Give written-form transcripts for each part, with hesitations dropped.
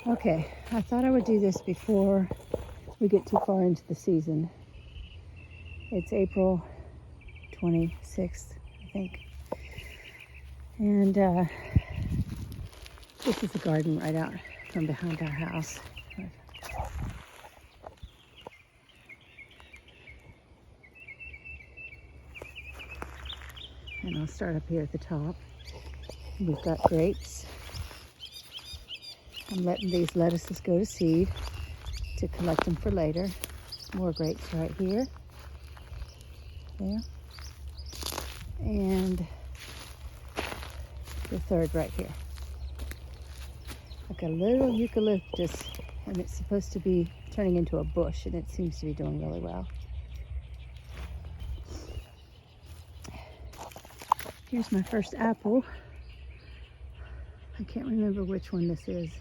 Okay, I thought I would do this before we get too far into the season. It's April 26th, I think. And this is the garden right out from behind our house. And I'll start up here at the top. We've got grapes. I'm letting these lettuces go to seed to collect them for later. More grapes right here. There. And the third right here. I've got a little eucalyptus, and it's supposed to be turning into a bush, and it seems to be doing really well. Here's my first apple. I can't remember which one this is.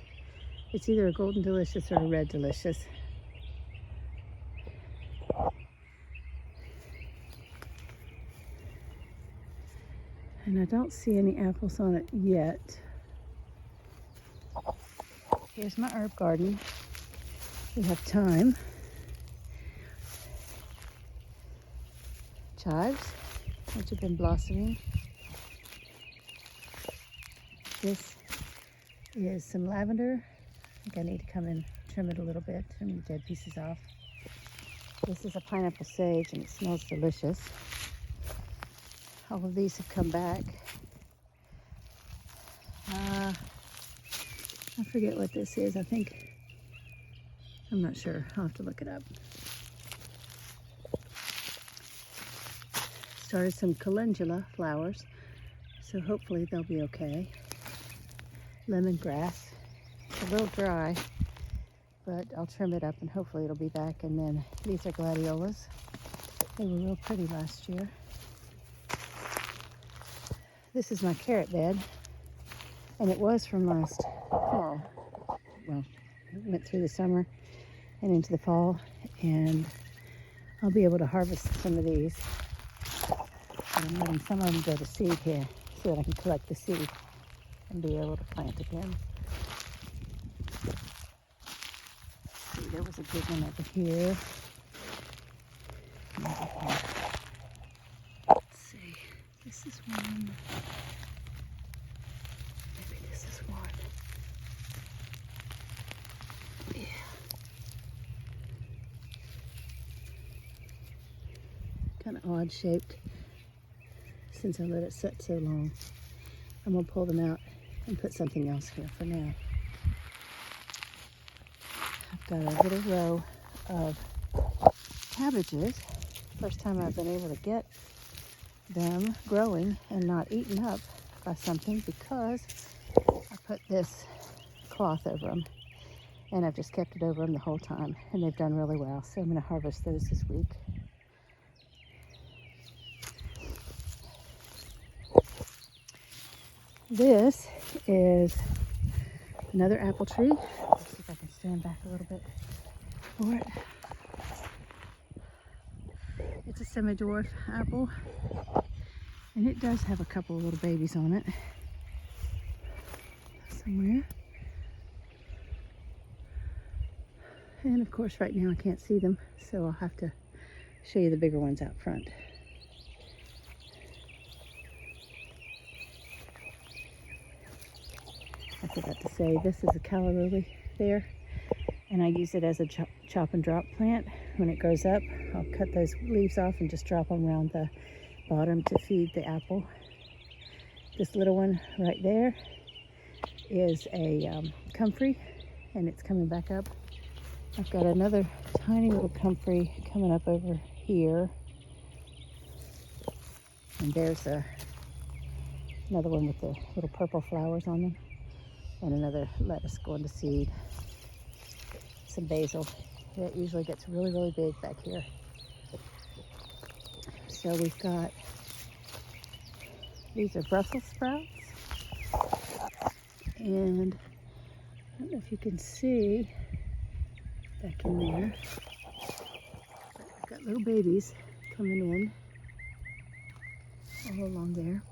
It's either a golden delicious or a red delicious. And I don't see any apples on it yet. Here's my herb garden. We have thyme, chives, which have been blossoming. This is some lavender. I think I need to come and trim it a little bit, trim the dead pieces off. This is a pineapple sage, and it smells delicious. All of these have come back. I forget what this is. I'm not sure. I'll have to look it up. Started some calendula flowers, so hopefully they'll be okay. Lemongrass. It's a little dry, but I'll trim it up and hopefully it'll be back. And then these are gladiolas. They were real pretty last year. This is my carrot bed, and it was from last fall. Well, it went through the summer and into the fall, and I'll be able to harvest some of these. And I'm letting some of them go to seed here so that I can collect the seed and be able to plant again. See, there was a big one over here. Let's see, this is one. Maybe this is one. Yeah. Kind of odd shaped since I let it set so long. I'm gonna pull them out and put something else here for now. I've got a little row of cabbages. First time I've been able to get them growing and not eaten up by something, because I put this cloth over them, and I've just kept it over them the whole time, and they've done really well. So I'm going to harvest those this week. This is another apple tree. Let's see if I can stand back a little bit for it. It's a semi-dwarf apple, and it does have a couple of little babies on it somewhere. And of course right now I can't see them, so I'll have to show you the bigger ones out front. I forgot to say, this is a calla lily there, and I use it as a chop and drop plant. When it grows up, I'll cut those leaves off and just drop them around the bottom to feed the apple. This little one right there is a comfrey, and it's coming back up. I've got another tiny little comfrey coming up over here, and there's another one with the little purple flowers on them, and another lettuce going to seed. Some basil. It usually gets really, really big back here. So we've got, these are Brussels sprouts, and I don't know if you can see back in there, but I've got little babies coming in all along there.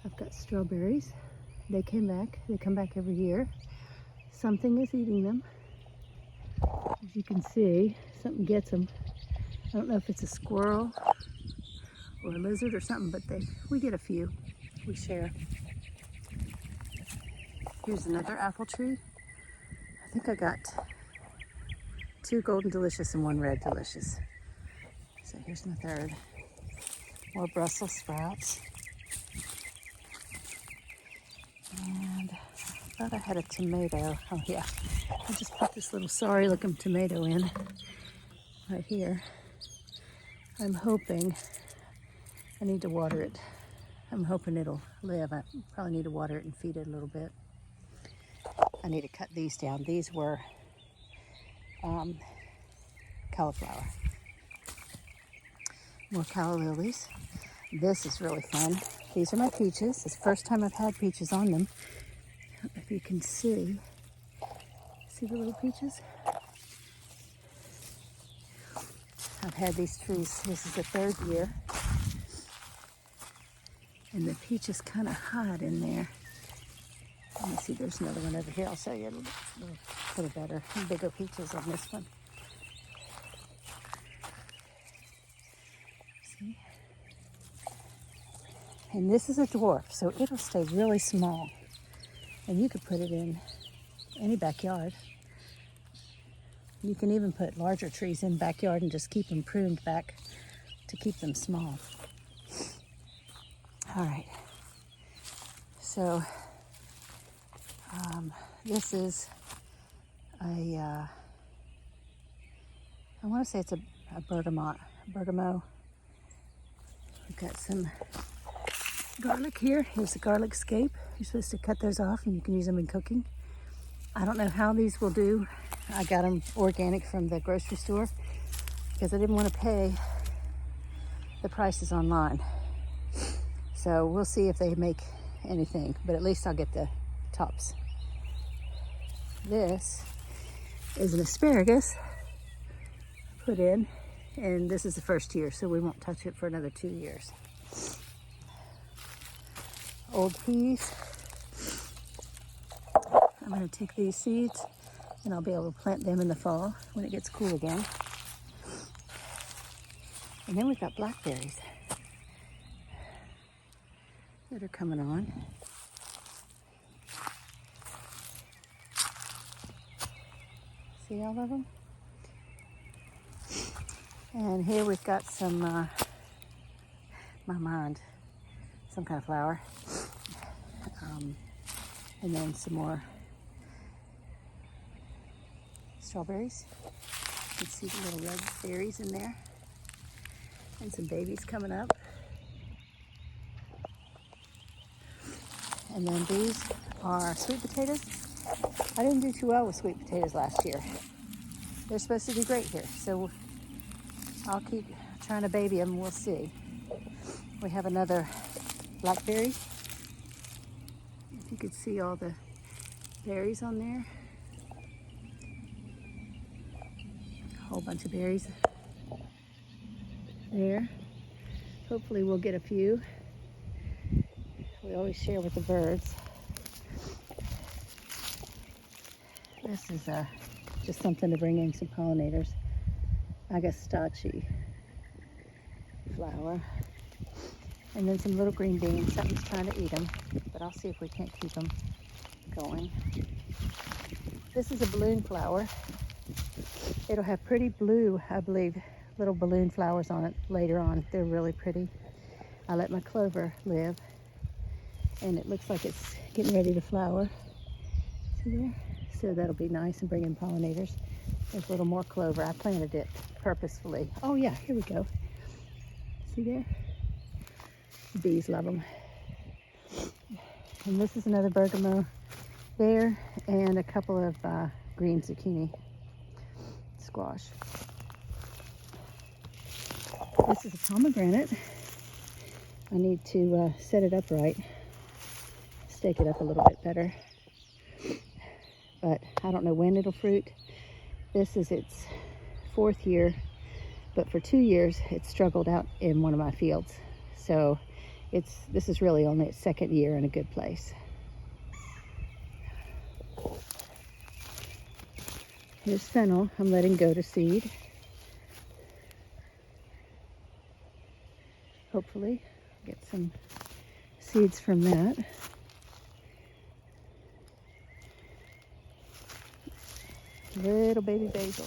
I've got strawberries. They came back. They come back every year. something is eating them. As you can see, something gets them. I don't know if it's a squirrel or a lizard or something, but we get a few. We share. Here's another apple tree. I think I got 2 golden delicious and 1 red delicious. So here's my third. More Brussels sprouts. And I thought I had a tomato. Oh yeah, I just put this little sorry looking tomato in right here. I'm hoping, I need to water it. I'm hoping it'll live. I probably need to water it and feed it a little bit. I need to cut these down. These were cauliflower. More calla lilies. This is really fun. These are my peaches. It's the first time I've had peaches on them. I don't know if you can see. See the little peaches? I've had these trees. This is the 3rd year. And the peaches kind of hide in there. Let me see, there's another one over here. I'll show you a little better, bigger peaches on this one. See? And this is a dwarf, so it'll stay really small. And you could put it in any backyard. You can even put larger trees in backyard and just keep them pruned back to keep them small. All right. So this is I want to say it's a bergamot. Bergamot. We've got some garlic here. Here's the garlic scape. You're supposed to cut those off and you can use them in cooking. I don't know how these will do. I got them organic from the grocery store because I didn't want to pay the prices online. So we'll see if they make anything, but at least I'll get the tops. This is an asparagus put in, and this is the 1st year, so we won't touch it for another 2 years. Old peas. I'm going to take these seeds and I'll be able to plant them in the fall when it gets cool again. And then we've got blackberries that are coming on. See all of them? And here we've got some, some kind of flower. And then some more strawberries. You can see the little red berries in there. And some babies coming up. And then these are sweet potatoes. I didn't do too well with sweet potatoes last year. They're supposed to do great here, so I'll keep trying to baby them. We'll see. We have another blackberry. If you could see all the berries on there. A whole bunch of berries there. Hopefully we'll get a few. We always share with the birds. This is just something to bring in some pollinators. Agastache flower. And then some little green beans. Something's trying to eat them, but I'll see if we can't keep them going. This is a balloon flower. It'll have pretty blue, I believe, little balloon flowers on it later on. They're really pretty. I let my clover live, and it looks like it's getting ready to flower. See there? So that'll be nice and bring in pollinators. There's a little more clover. I planted it purposefully. Oh yeah, here we go. See there? The bees love them. And this is another bergamot there, and a couple of green zucchini squash. This is a pomegranate. I need to set it up right, stake it up a little bit better. But I don't know when it'll fruit. This is its 4th year, but for 2 years it struggled out in one of my fields. So this is really only its 2nd year in a good place. Here's fennel. I'm letting go to seed. Hopefully, get some seeds from that. Little baby basil.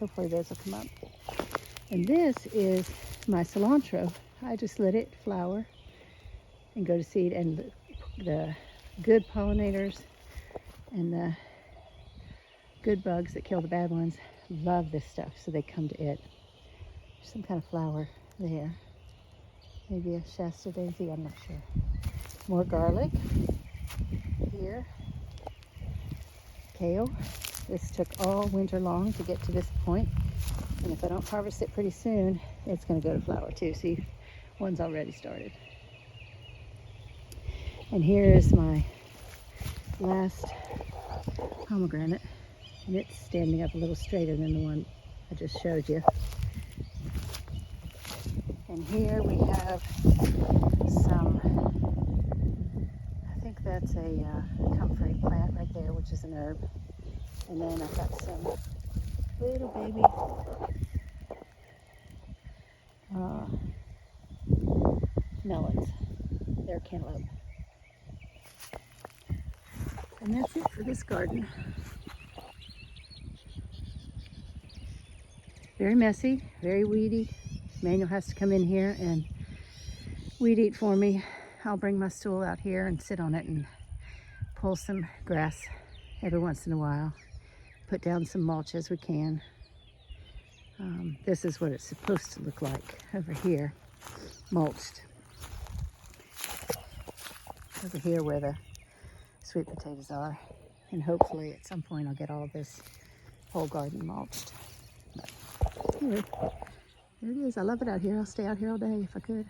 Hopefully those will come up. And this is my cilantro. I just let it flower and go to seed, and the good pollinators and the good bugs that kill the bad ones love this stuff, so they come to it. There's some kind of flower there. Maybe a Shasta daisy, I'm not sure. More garlic here. Kale. This took all winter long to get to this point, and if I don't harvest it pretty soon, it's going to go to flower too. See, one's already started. And here is my last pomegranate, and it's standing up a little straighter than the one I just showed you. And here we have some, I think that's a comfrey plant right there, which is an herb. And then I've got some little baby melons. They're cantaloupe. And that's it for this garden. Very messy, very weedy. Manuel has to come in here and weed eat for me. I'll bring my stool out here and sit on it and pull some grass every once in a while. Put down some mulch as we can. This is what it's supposed to look like over here, mulched. Over here where the sweet potatoes are. And hopefully at some point I'll get all of this whole garden mulched. But anyway, there it is. I love it out here. I'll stay out here all day if I could.